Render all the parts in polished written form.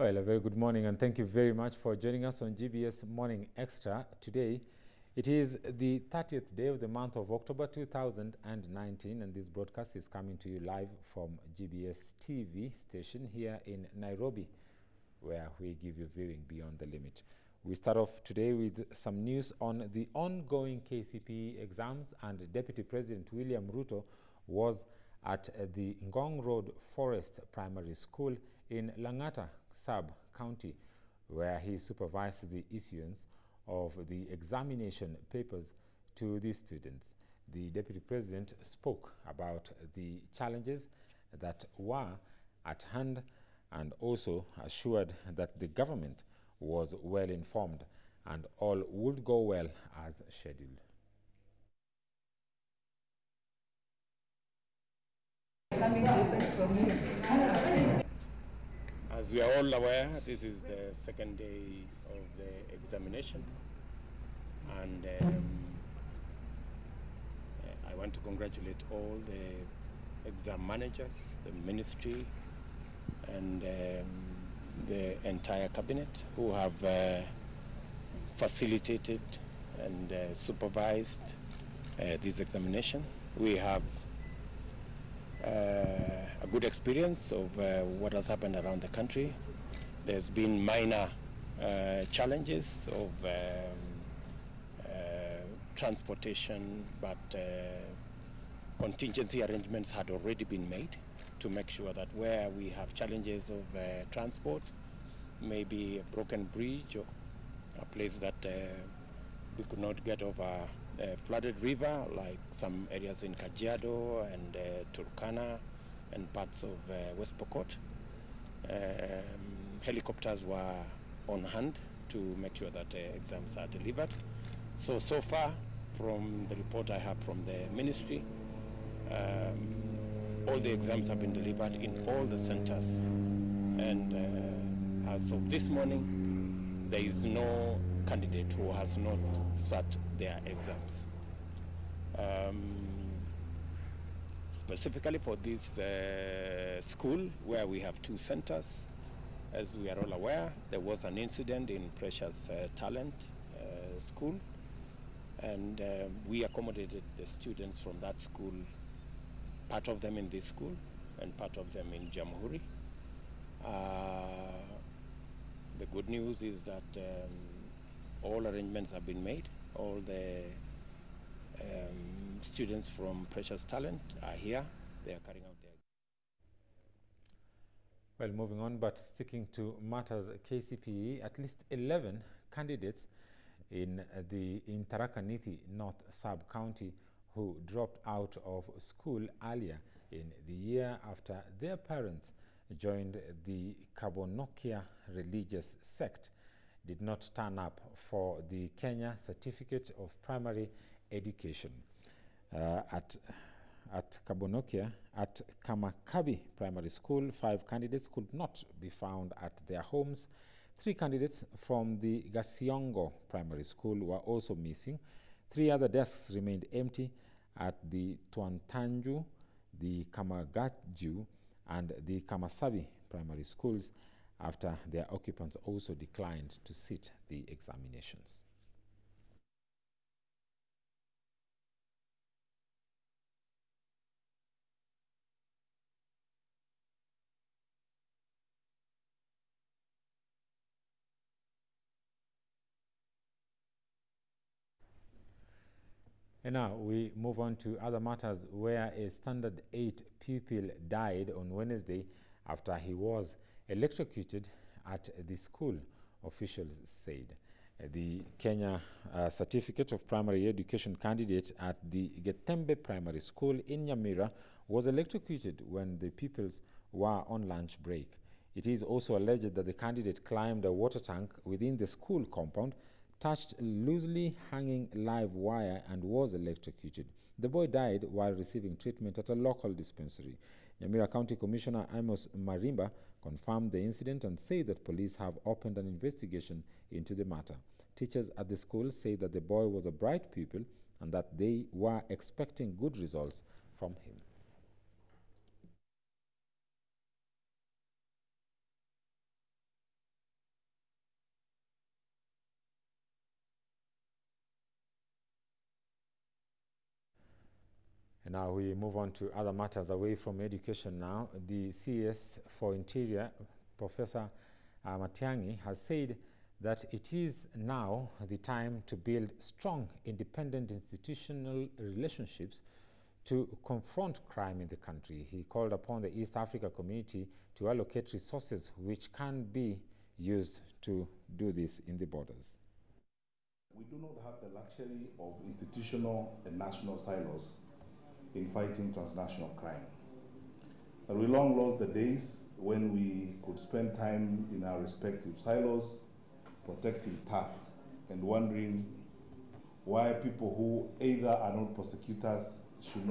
Well, a very good morning and thank you very much for joining us on GBS Morning Extra. Today, it is the 30th day of the month of October 2019 and this broadcast is coming to you live from GBS TV station here in Nairobi, where we give you viewing beyond the limit. We start off today with some news on the ongoing KCPE exams, and Deputy President William Ruto was at the Ngong Road Forest Primary School in Langata Sub-County, where he supervised the issuance of the examination papers to the students. The Deputy President spoke about the challenges that were at hand and also assured that the government was well informed and all would go well as scheduled. As we are all aware, this is the second day of the examination, and I want to congratulate all the exam managers, the ministry, and the entire cabinet who have facilitated and supervised this examination. We have a good experience of what has happened around the country. There's been minor challenges of transportation, but contingency arrangements had already been made to make sure that where we have challenges of transport, maybe a broken bridge or a place that we could not get over a flooded river, like some areas in Kajiado and Turkana and parts of West Pokot. Helicopters were on hand to make sure that exams are delivered. So far, from the report I have from the ministry, all the exams have been delivered in all the centers. And as of this morning, there is no candidate who has not sat their exams. Specifically for this school, where we have two centers, as we are all aware, there was an incident in Precious Talent School, and we accommodated the students from that school, part of them in this school and part of them in Jamhuri. The good news is that all arrangements have been made. All the students from Precious Talent are here. They are carrying out their... Well, moving on, but sticking to matters KCPE, at least 11 candidates in Tharaka Nithi North Sub-County who dropped out of school earlier in the year after their parents joined the Kabonokia religious sect did not turn up for the Kenya Certificate of Primary Education. At Kabonokia, at Kamakabi Primary School, 5 candidates could not be found at their homes. 3 candidates from the Gasiongo Primary School were also missing. 3 other desks remained empty at the Twantanju, the Kamagaju, and the Kamasabi Primary Schools after their occupants also declined to sit the examinations. And now we move on to other matters, where a Standard 8 pupil died on Wednesday after he was electrocuted at the school, officials said. The Kenya Certificate of Primary Education candidate at the Getembe Primary School in Nyamira was electrocuted when the pupils were on lunch break. It is also alleged that the candidate climbed a water tank within the school compound, touched loosely hanging live wire and was electrocuted. The boy died while receiving treatment at a local dispensary. Nyamira County Commissioner Amos Marimba confirmed the incident and said that police have opened an investigation into the matter. Teachers at the school say that the boy was a bright pupil and that they were expecting good results from him. And now we move on to other matters away from education now. The CS for Interior, Professor Matiang'i, has said that it is now the time to build strong, independent institutional relationships to confront crime in the country. He called upon the East Africa community to allocate resources which can be used to do this in the borders. We do not have the luxury of institutional and national silos in fighting transnational crime. But we long lost the days when we could spend time in our respective silos, protecting turf, and wondering why people who either are not prosecutors should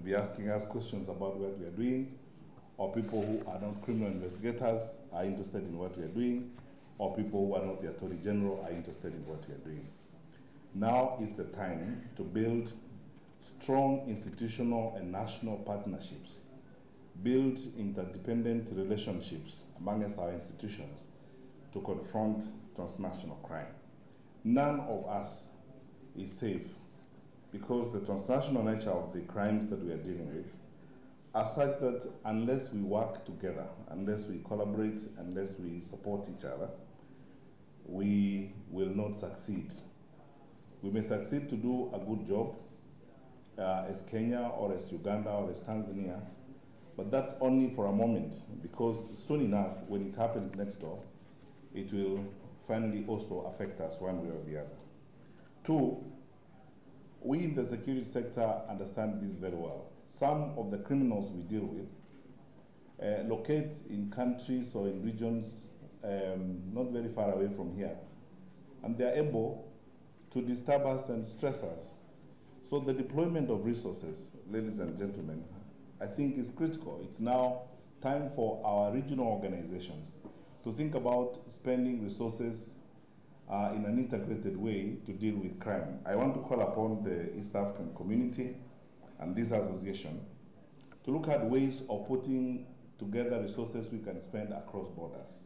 be asking us questions about what we are doing, or people who are not criminal investigators are interested in what we are doing, or people who are not the Attorney General are interested in what we are doing. Now is the time to build strong institutional and national partnerships, build interdependent relationships amongst our institutions to confront transnational crime. None of us is safe because the transnational nature of the crimes that we are dealing with are such that unless we work together, unless we collaborate, unless we support each other, we will not succeed. We may succeed to do a good job as Kenya or as Uganda or as Tanzania, but that's only for a moment, because soon enough, when it happens next door, it will finally also affect us one way or the other. Two, we in the security sector understand this very well. Some of the criminals we deal with locate in countries or in regions not very far away from here, and they are able to disturb us and stress us. So the deployment of resources, ladies and gentlemen, I think is critical. It's now time for our regional organizations to think about spending resources in an integrated way to deal with crime. I want to call upon the East African community and this association to look at ways of putting together resources we can spend across borders.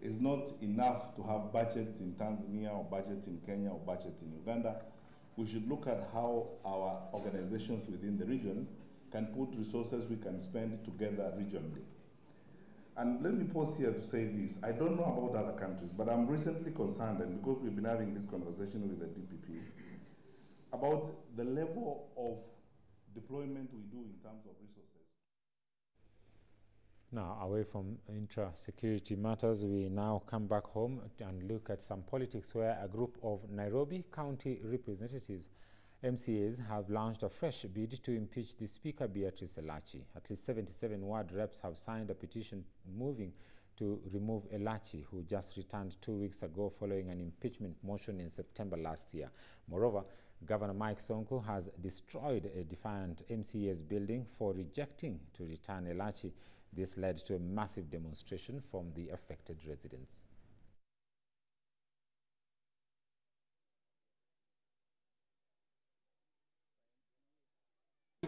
It's not enough to have budget in Tanzania or budget in Kenya or budget in Uganda. We should look at how our organizations within the region can put resources we can spend together regionally. And let me pause here to say this. I don't know about other countries, but I'm recently concerned, and because we've been having this conversation with the DPP, about the level of deployment we do in terms of resources. Now, away from intra-security matters, we now come back home and look at some politics where a group of Nairobi County representatives, MCAs, have launched a fresh bid to impeach the Speaker, Beatrice Elachi. At least 77 ward reps have signed a petition moving to remove Elachi, who just returned 2 weeks ago following an impeachment motion in September last year. Moreover, Governor Mike Sonko has destroyed a defiant MCA's building for rejecting to return Elachi. This led to a massive demonstration from the affected residents.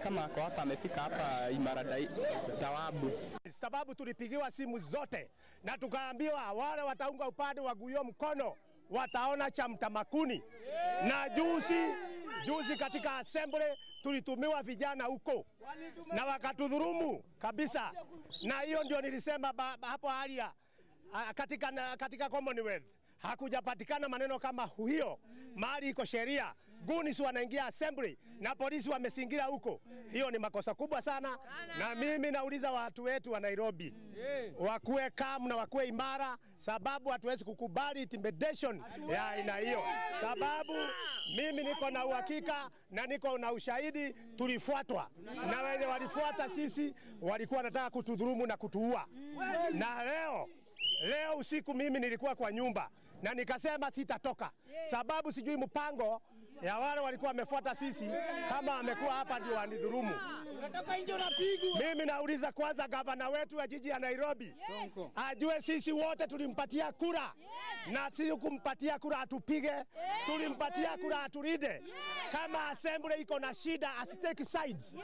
Kama kwa hapa amefika hapa imara tawabu. Sababu tulipigiwa simu zote na tukaambiwa wale wataunga upande wa Guyo mkono wataona cha mtamakuni. Na juzi katika assembly tulitumiwa vijana huko na wakatudhurumu kabisa. Na hiyo ndio nilisema hapo halia katika Commonwealth hakujapatikana maneno kama hiyo. Mahali iko sheria, gunis wanaingia assembly na polisi wamesingira huko. Hiyo ni makosa kubwa sana. Na mimi nauliza watu wetu wa Nairobi wakuwe calm na wakuwe imara, sababu hatuwezi kukubali intimidation ya aina hiyo. Sababu mimi niko na uhakika na niko na ushahidi tulifuatwa, na wenye walifuata sisi walikuwa wanataka kutudhulumu na kutuua. Na leo usiku mimi nilikuwa kwa nyumba na nikasema sitatoka, sababu sijui mpango ya wale walikuwa wamefuata sisi kama amekuwa hapa ndio wanidhulumu. Mimi nauliza kwanza gavana wetu wa jiji ya Nairobi ajue sisi wote tulimpatia kura, na si kumpatia kura atupige, tulimpatia kura aturide. Kama assembly iko na shida asitake sides,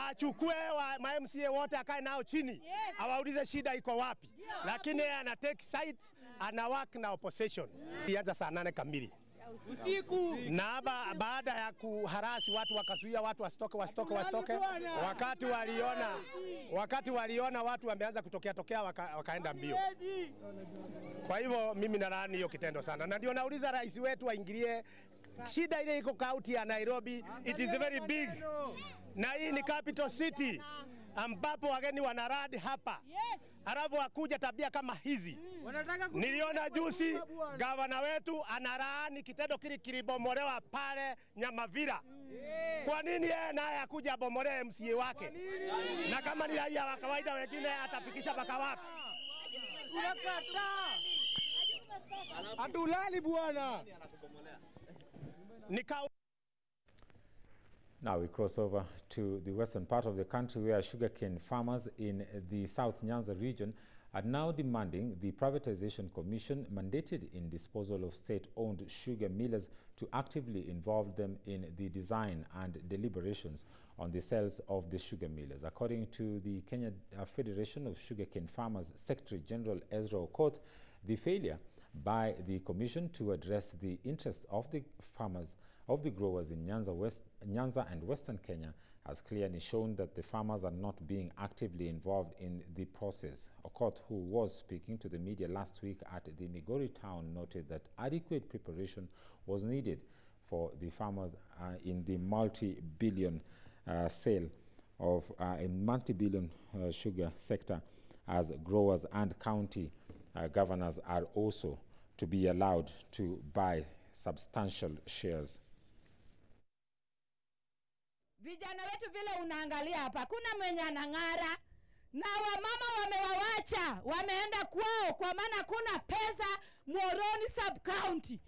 achukue ma MCA wote akae nao chini awaulize shida iko wapi, lakini yeye ana take sides, ana work na opposition. Ianza saa 8 kamili na baada ya kuharasi watu wakazuia watu wasitoke. Wakati waliona watu wameanza kutokea wakaenda mbio. Kwa hivyo mimi nalaani hiyo kitendo sana, na ndio nauliza rais wetu aingilie shida ile iko kaunti ya Nairobi. It is very big, na hii ni capital city ambapo wageni wanaradi hapa. Halafu akuja tabia kama hizi. Niliona juzi gavana wetu analaani kitendo kile kilibomolewa pale Nyamavira. Kwa nini yeye naye akuja abomolee MCA wake? Na kama ni raia wa kawaida wengine atafikisha mpaka wapi? Atulali bwana. Now we cross over to the western part of the country, where sugarcane farmers in the South Nyanza region are now demanding the Privatization Commission, mandated in disposal of state-owned sugar millers, to actively involve them in the design and deliberations on the sales of the sugar millers. According to the Kenya Federation of Sugarcane Farmers Secretary General Ezra Okoth, the failure by the Commission to address the interests of the farmers, of the growers in Nyanza and Western Kenya, has clearly shown that the farmers are not being actively involved in the process. Okoth, who was speaking to the media last week at the Migori town, noted that adequate preparation was needed for the farmers in the multi-billion sale of a multi-billion sugar sector, as growers and county governors are also to be allowed to buy substantial shares. Vijana wetu vile unaangalia hapa, kuna mwenye anang'ara, na wamama wamewawacha, wameenda kwao kwa maana kuna pesa Muhoroni sub-county.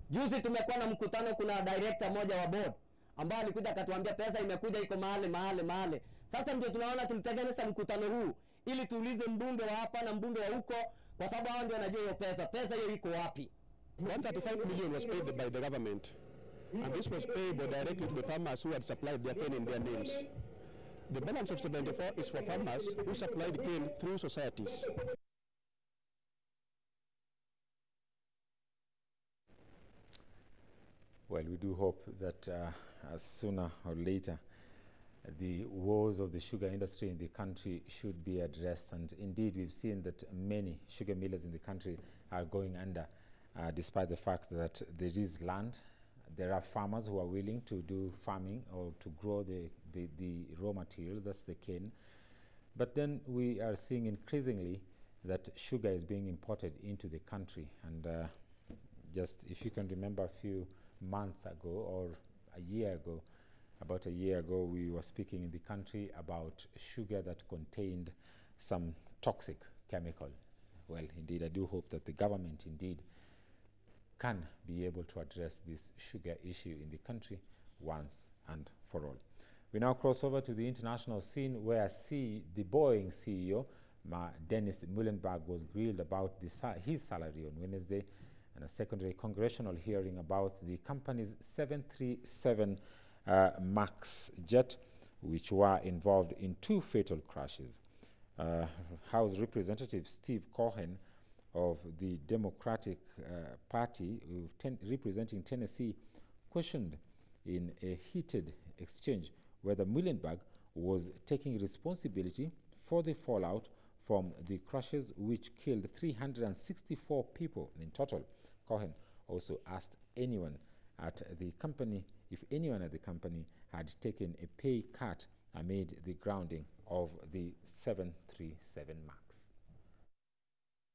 Juzi tumekuwa na mkutano, kuna director moja wa board ambaye alikuja akatuambia pesa imekuja iko mahali. Sasa ndio tunaona tulitengeneza mkutano huu ili tuulize mbunge wa hapa na mbunge wa huko, kwa sababu hao ndio wanajua hiyo pesa hiyo iko wapi. 135 million was paid by the government, and this was payable directly to the farmers who had supplied their cane in their names. The balance of 74 is for farmers who supplied cane through societies. Well, we do hope that sooner or later the woes of the sugar industry in the country should be addressed. And indeed, we've seen that many sugar millers in the country are going under, despite the fact that there is land. There are farmers who are willing to do farming or to grow the raw material, that's the cane. But then we are seeing increasingly that sugar is being imported into the country. And just if you can remember a few months ago or about a year ago, we were speaking in the country about sugar that contained some toxic chemical. Well, indeed, I do hope that the government indeed can be able to address this sugar issue in the country once and for all. We now cross over to the international scene, where the Boeing CEO, Dennis Muilenburg, was grilled about his salary on Wednesday, and a secondary congressional hearing about the company's 737 MAX jet, which were involved in 2 fatal crashes. House Representative Steve Cohen of the Democratic Party, representing Tennessee, questioned in a heated exchange whether Muilenburg was taking responsibility for the fallout from the crashes, which killed 364 people in total. Cohen also asked if anyone at the company had taken a pay cut amid the grounding of the 737 MAX.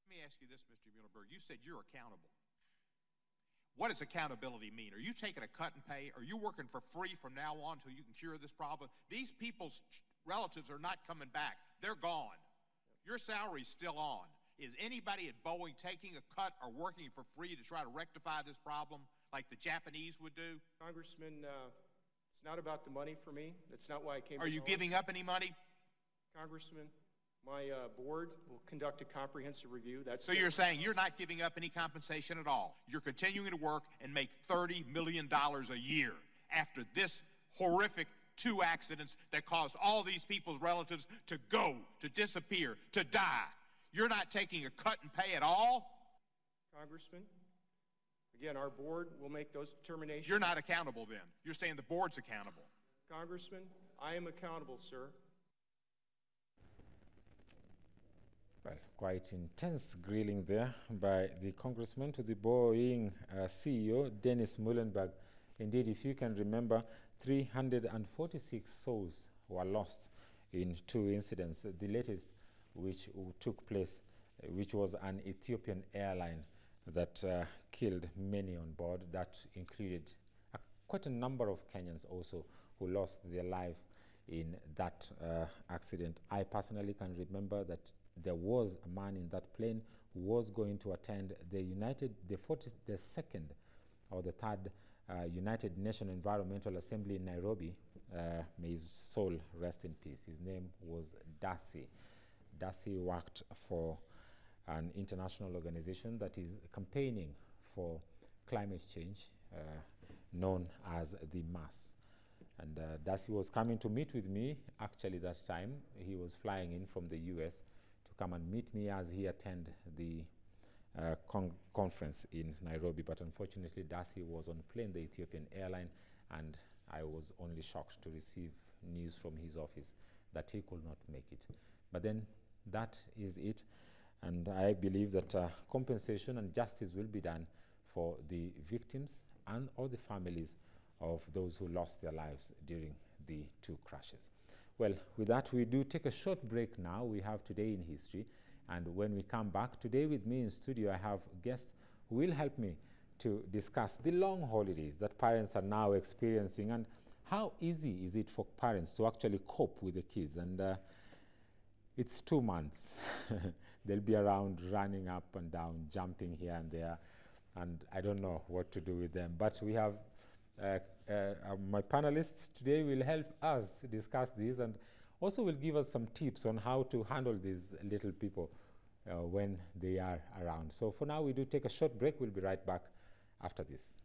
Let me ask you this, Mr. Muilenburg. You said you're accountable. What does accountability mean? Are you taking a cut in pay? Are you working for free from now on until you can cure this problem? These people's relatives are not coming back. They're gone. Your salary's still on. Is anybody at Boeing taking a cut or working for free to try to rectify this problem like the Japanese would do? Congressman, it's not about the money for me. That's not why I came. Are you giving up any money? Congressman, my board will conduct a comprehensive review. So you're saying you're not giving up any compensation at all. You're continuing to work and make $30 million a year after this horrific 2 accidents that caused all these people's relatives to go, to disappear, to die. You're not taking a cut in pay at all? Congressman, Again, our board will make those determinations. You're not accountable then. You're saying the board's accountable. Congressman, I am accountable, sir. Well, quite intense grilling there by the congressman to the Boeing CEO, Dennis Muhlenberg. Indeed, if you can remember, 346 souls were lost in 2 incidents. The latest, which took place, which was an Ethiopian airline that killed many on board. That included quite a number of Kenyans also who lost their life in that accident. I personally can remember that there was a man in that plane who was going to attend the second or the third United Nations Environmental Assembly in Nairobi. May his soul rest in peace. His name was Darcy. Darcy worked for an international organization that is campaigning for climate change, known as the MAS. And Darcy was coming to meet with me. Actually, that time he was flying in from the US to come and meet me as he attended the conference in Nairobi. But unfortunately, Darcy was on a plane, the Ethiopian airline, and I was only shocked to receive news from his office that he could not make it. But then that is it. And I believe that compensation and justice will be done for the victims and all the families of those who lost their lives during the 2 crashes. Well, with that, we do take a short break now. We have Today in History. And when we come back, today with me in studio, I have guests who will help me to discuss the long holidays that parents are now experiencing and how easy is it for parents to actually cope with the kids. And it's 2 months. They'll be around running up and down, jumping here and there, and I don't know what to do with them. But we have my panelists today will help us discuss this and also will give us some tips on how to handle these little people when they are around. So for now, we do take a short break. We'll be right back after this.